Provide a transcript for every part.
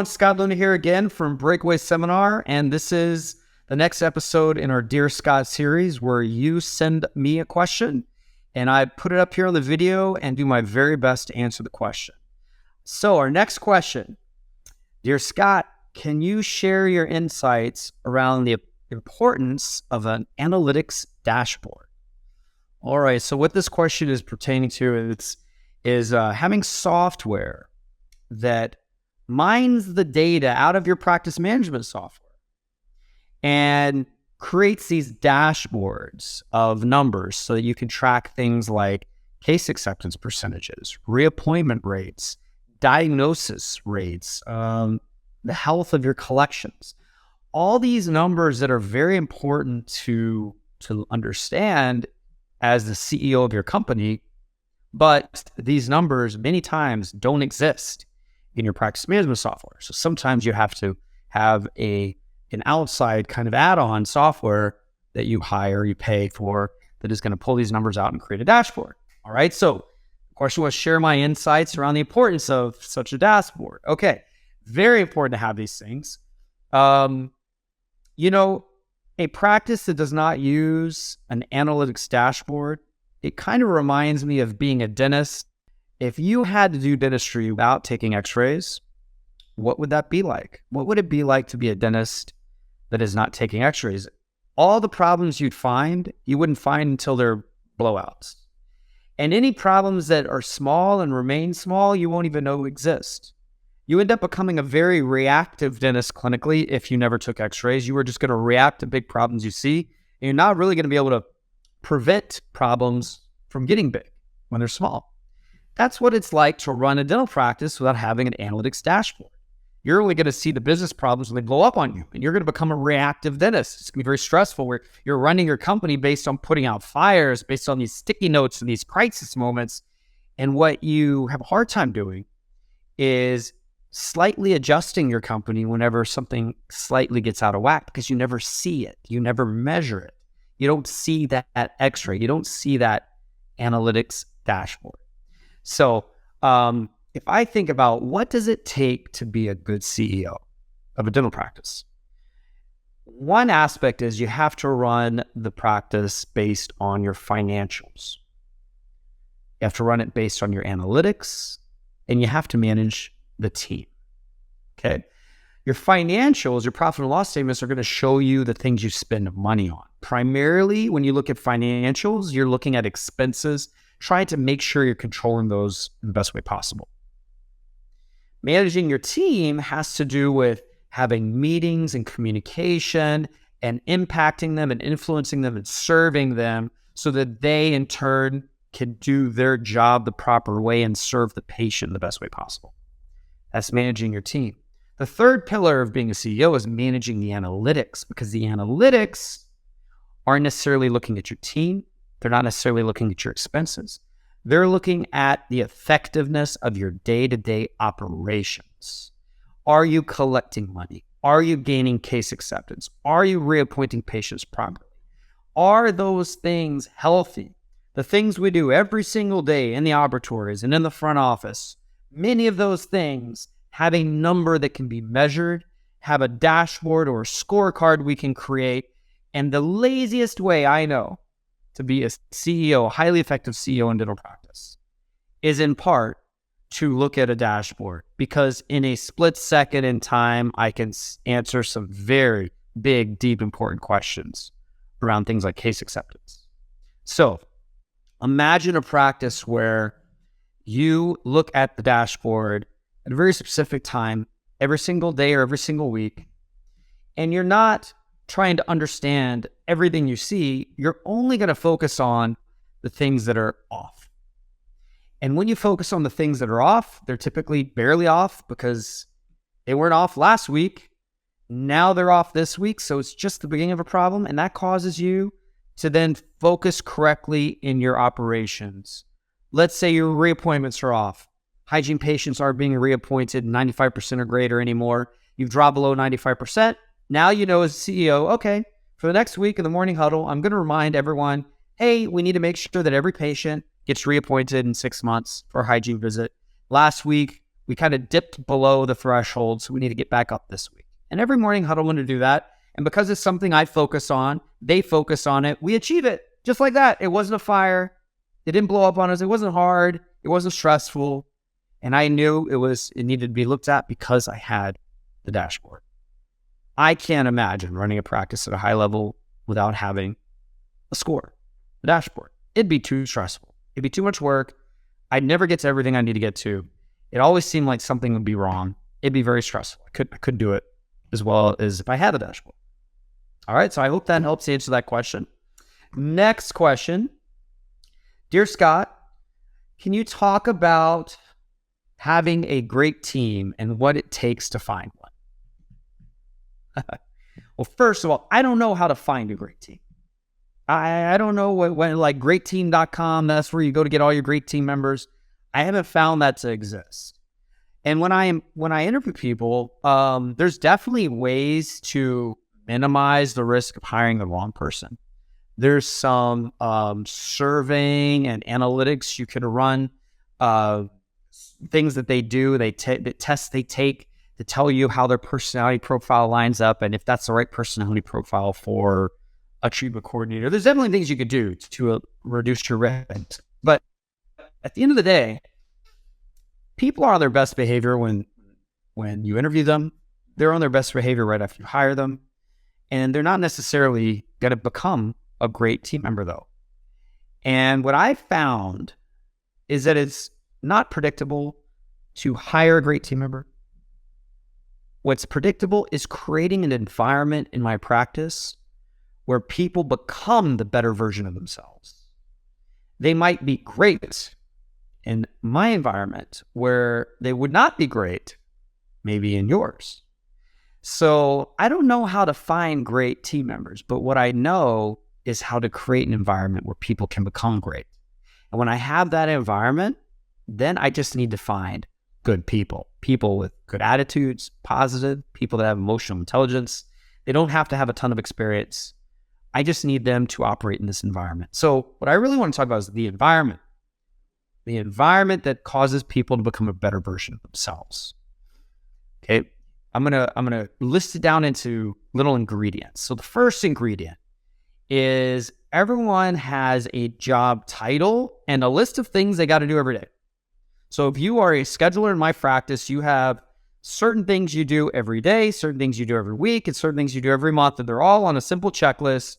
everyone, Scott Leane here again from Breakaway Seminar, and this is the next episode in our Dear Scott series where you send me a question and I put it up here on the video and do my very best to answer the question. So our next question, Dear Scott, can you share your insights around the importance of an analytics dashboard? All right, so what this question is pertaining to is having software that mines the data out of your practice management software and creates these dashboards of numbers so that you can track things like case acceptance percentages, reappointment rates, diagnosis rates, the health of your collections. All these numbers that are very important to understand as the CEO of your company, but these numbers many times don't exist in your practice management software. So sometimes you have to have an outside kind of add-on software that you hire, you pay for, that is going to pull these numbers out and create a dashboard. All right. So the question was, share my insights around the importance of such a dashboard. Okay. Very important to have these things. A practice that does not use an analytics dashboard, it kind of reminds me of being a dentist. If you had to do dentistry without taking x-rays, what would that be like? What would it be like to be a dentist that is not taking x-rays? All the problems you'd find, you wouldn't find until they're blowouts. And any problems that are small and remain small, you won't even know exist. You end up becoming a very reactive dentist clinically if you never took x-rays. You are just going to react to big problems you see, and you're not really going to be able to prevent problems from getting big when they're small. That's what it's like to run a dental practice without having an analytics dashboard. You're only going to see the business problems when they blow up on you, and you're going to become a reactive dentist. It's going to be very stressful where you're running your company based on putting out fires, based on these sticky notes and these crisis moments. And what you have a hard time doing is slightly adjusting your company whenever something slightly gets out of whack, because you never see it. You never measure it. You don't see that x-ray. You don't see that analytics dashboard. So if I think about what does it take to be a good CEO of a dental practice, one aspect is you have to run the practice based on your financials. You have to run it based on your analytics, and you have to manage the team. Okay. Your financials, your profit and loss statements are going to show you the things you spend money on. Primarily, when you look at financials, you're looking at expenses, trying to make sure you're controlling those in the best way possible. Managing your team has to do with having meetings and communication and impacting them and influencing them and serving them so that they in turn can do their job the proper way and serve the patient the best way possible. That's managing your team. The third pillar of being a CEO is managing the analytics, because the analytics aren't necessarily looking at your team. They're not necessarily looking at your expenses. They're looking at the effectiveness of your day-to-day operations. Are you collecting money? Are you gaining case acceptance? Are you reappointing patients properly? Are those things healthy? The things we do every single day in the operatories and in the front office, many of those things have a number that can be measured, have a dashboard or a scorecard we can create. And the laziest way I know to be a CEO, a highly effective CEO in dental practice, is in part to look at a dashboard, because in a split second in time, I can answer some very big, deep, important questions around things like case acceptance. So imagine a practice where you look at the dashboard at a very specific time, every single day or every single week, and you're not trying to understand everything you see. You're only going to focus on the things that are off. And when you focus on the things that are off, they're typically barely off because they weren't off last week. Now they're off this week. So it's just the beginning of a problem. And that causes you to then focus correctly in your operations. Let's say your reappointments are off. Hygiene patients aren't being reappointed 95% or greater anymore. You've dropped below 95%. Now you know as CEO, okay, for the next week in the morning huddle, I'm going to remind everyone, hey, we need to make sure that every patient gets reappointed in 6 months for a hygiene visit. Last week, we kind of dipped below the threshold, so we need to get back up this week. And every morning huddle in to do that. And because it's something I focus on, they focus on it, we achieve it just like that. It wasn't a fire. It didn't blow up on us. It wasn't hard. It wasn't stressful. And I knew it needed to be looked at because I had the dashboard. I can't imagine running a practice at a high level without having a score, a dashboard. It'd be too stressful. It'd be too much work. I'd never get to everything I need to get to. It always seemed like something would be wrong. It'd be very stressful. I couldn't do it as well as if I had a dashboard. All right, so I hope that helps answer that question. Next question. Dear Scott, can you talk about having a great team and what it takes to find one? Well, first of all, I don't know how to find a great team. I don't know when like greatteam.com, that's where you go to get all your great team members. I haven't found that to exist. And when I interview people, there's definitely ways to minimize the risk of hiring the wrong person. There's some surveying and analytics you can run, things that they do, the tests they take to tell you how their personality profile lines up and if that's the right personality profile for a treatment coordinator. There's definitely things you could do to reduce your risk. But at the end of the day, people are on their best behavior when you interview them. They're on their best behavior right after you hire them. And they're not necessarily going to become a great team member, though. And what I found is that it's not predictable to hire a great team member. What's predictable is creating an environment in my practice where people become the better version of themselves. They might be great in my environment where they would not be great, maybe in yours. So I don't know how to find great team members, but what I know is how to create an environment where people can become great. And when I have that environment, then I just need to find good people with good attitudes, positive, people that have emotional intelligence. They don't have to have a ton of experience. I just need them to operate in this environment. So what I really want to talk about is the environment that causes people to become a better version of themselves. Okay. I'm gonna list it down into little ingredients. So the first ingredient is everyone has a job title and a list of things they got to do every day. So if you are a scheduler in my practice, you have certain things you do every day, certain things you do every week, and certain things you do every month, and they're all on a simple checklist.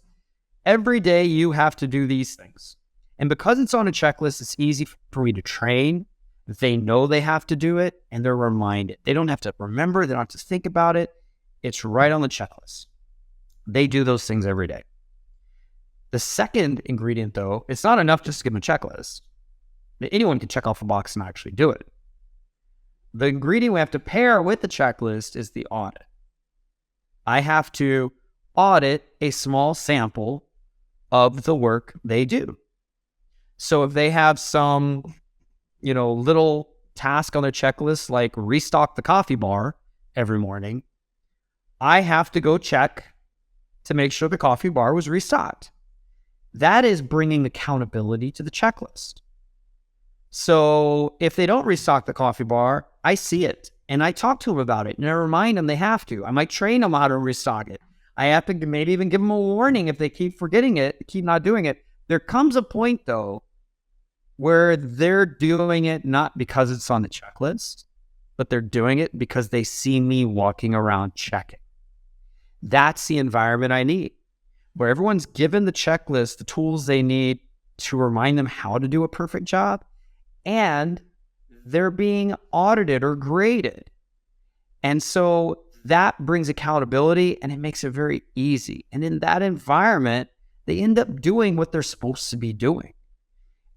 Every day you have to do these things. And because it's on a checklist, it's easy for me to train. They know they have to do it, and they're reminded. They don't have to remember. They don't have to think about it. It's right on the checklist. They do those things every day. The second ingredient, though, it's not enough just to give them a checklist. Anyone can check off a box and actually do it. The ingredient we have to pair with the checklist is the audit. I have to audit a small sample of the work they do. So if they have some, little task on their checklist, like restock the coffee bar every morning, I have to go check to make sure the coffee bar was restocked. That is bringing accountability to the checklist. So if they don't restock the coffee bar, I see it and I talk to them about it and I remind them they have to. I might train them how to restock it. I have to maybe even give them a warning if they keep forgetting it, keep not doing it. There comes a point, though, where they're doing it not because it's on the checklist, but they're doing it because they see me walking around checking. That's the environment I need, where everyone's given the checklist, the tools they need to remind them how to do a perfect job, and they're being audited or graded. And so that brings accountability and it makes it very easy. And in that environment, they end up doing what they're supposed to be doing.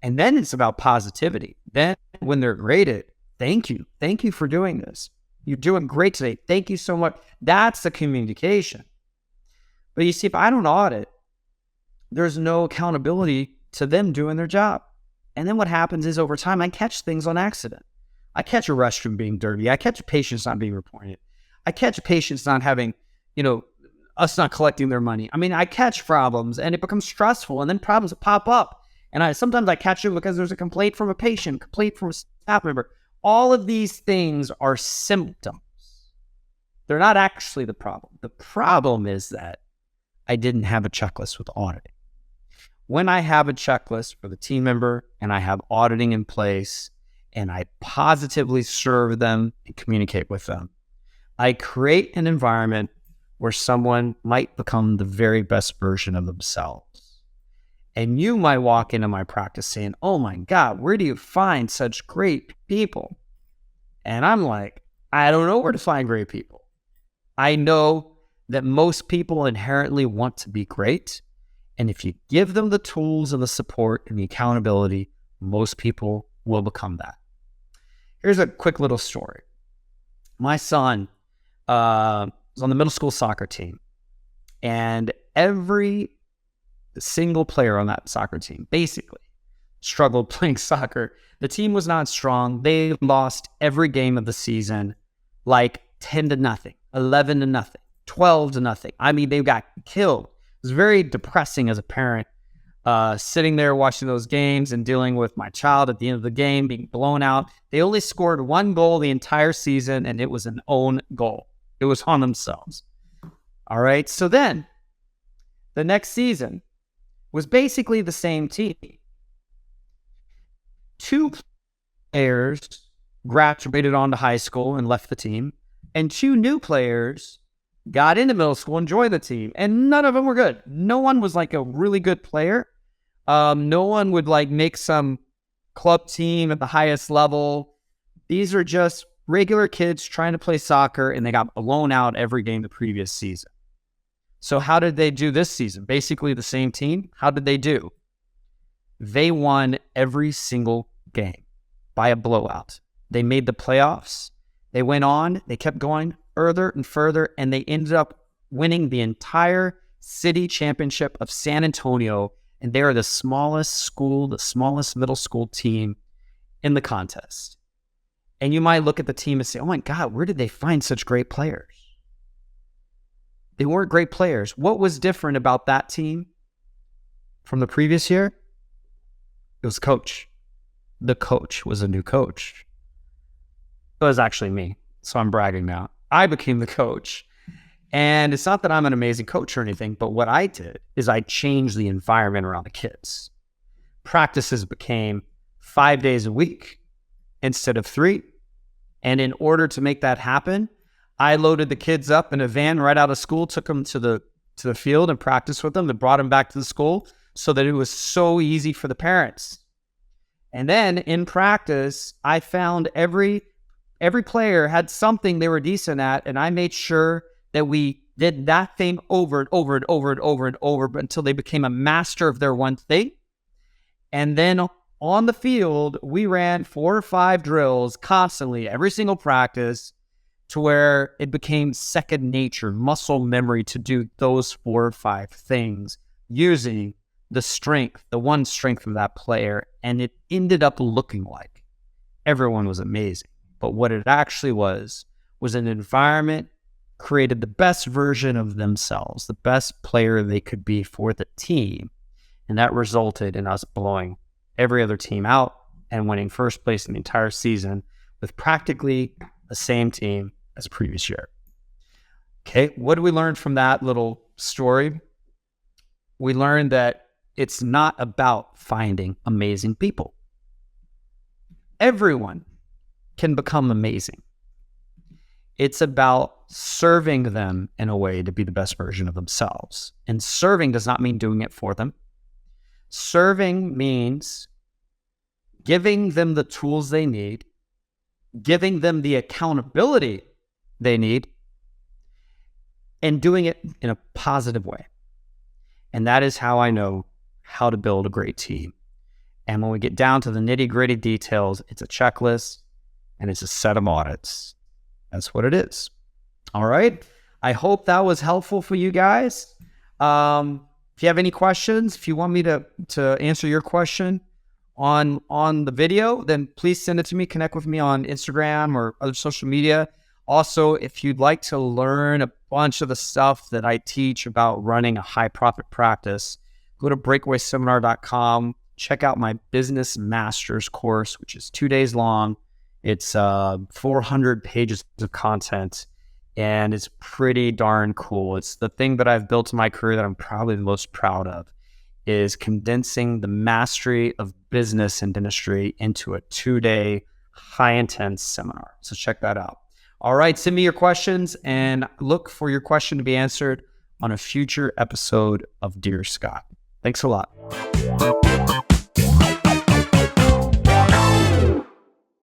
And then it's about positivity. Then when they're graded, thank you. Thank you for doing this. You're doing great today. Thank you so much. That's the communication. But you see, if I don't audit, there's no accountability to them doing their job. And then what happens is over time, I catch things on accident. I catch a restroom being dirty. I catch patients not being reported. I catch patients not having, us not collecting their money. I mean, I catch problems and it becomes stressful and then problems pop up. And sometimes I catch them because there's a complaint from a patient, complaint from a staff member. all of these things are symptoms. They're not actually the problem. The problem is that I didn't have a checklist with auditing. When I have a checklist for the team member and I have auditing in place and I positively serve them and communicate with them, I create an environment where someone might become the very best version of themselves. And you might walk into my practice saying, oh my God, where do you find such great people? And I'm like, I don't know where to find great people. I know that most people inherently want to be great. And if you give them the tools and the support and the accountability, most people will become that. Here's a quick little story. My son was on the middle school soccer team, and every single player on that soccer team basically struggled playing soccer. The team was not strong. They lost every game of the season, like 10-0, 11-0, 12-0. I mean, they got killed. It was very depressing as a parent, sitting there watching those games and dealing with my child at the end of the game being blown out. They only scored one goal the entire season, and it was an own goal. It was on themselves. All right. So then the next season was basically the same team. 2 players graduated on to high school and left the team, and 2 new players got into middle school and joined the team, and none of them were good. No one was like a really good player. No one would like make some club team at the highest level. These are just regular kids trying to play soccer, and they got blown out every game the previous season. So how did they do this season? Basically the same team. How did they do? They won every single game by a blowout. They made the playoffs. They went on. They kept going further and further, and they ended up winning the entire city championship of San Antonio, and they are the smallest school, the smallest middle school team in the contest. And you might look at the team and say, oh my God, where did they find such great players? They weren't great players. What was different about that team from the previous year? It was coach. The coach was a new coach. It was actually me, so I'm bragging now. I became the coach. And it's not that I'm an amazing coach or anything, but what I did is I changed the environment around the kids. Practices became 5 days a week instead of 3. And in order to make that happen, I loaded the kids up in a van right out of school, took them to the field and practiced with them, and brought them back to the school so that it was so easy for the parents. And then in practice, I found every player had something they were decent at, and I made sure that we did that thing over and over and over and over and over until they became a master of their one thing. And then on the field, we ran 4 or 5 drills constantly, every single practice, to where it became second nature, muscle memory to do those 4 or 5 things using the strength, the one strength of that player. And it ended up looking like everyone was amazing. But what it actually was an environment created the best version of themselves, the best player they could be for the team. And that resulted in us blowing every other team out and winning first place in the entire season with practically the same team as the previous year. Okay, what did we learn from that little story? We learned that it's not about finding amazing people. Everyone can become amazing. It's about serving them in a way to be the best version of themselves. And serving does not mean doing it for them. Serving means giving them the tools they need, giving them the accountability they need, and doing it in a positive way. And that is how I know how to build a great team. And when we get down to the nitty-gritty details, it's a checklist and it's a set of audits. That's what it is. All right. I hope that was helpful for you guys. If you have any questions, if you want me to answer your question on the video, then please send it to me. Connect with me on Instagram or other social media. Also, if you'd like to learn a bunch of the stuff that I teach about running a high profit practice, go to breakawayseminar.com. Check out my Business Masters course, which is 2 days long. It's 400 pages of content, and it's pretty darn cool. It's the thing that I've built in my career that I'm probably the most proud of, is condensing the mastery of business and dentistry into a 2-day high-intense seminar. So check that out. All right, send me your questions and look for your question to be answered on a future episode of Dear Scott. Thanks a lot.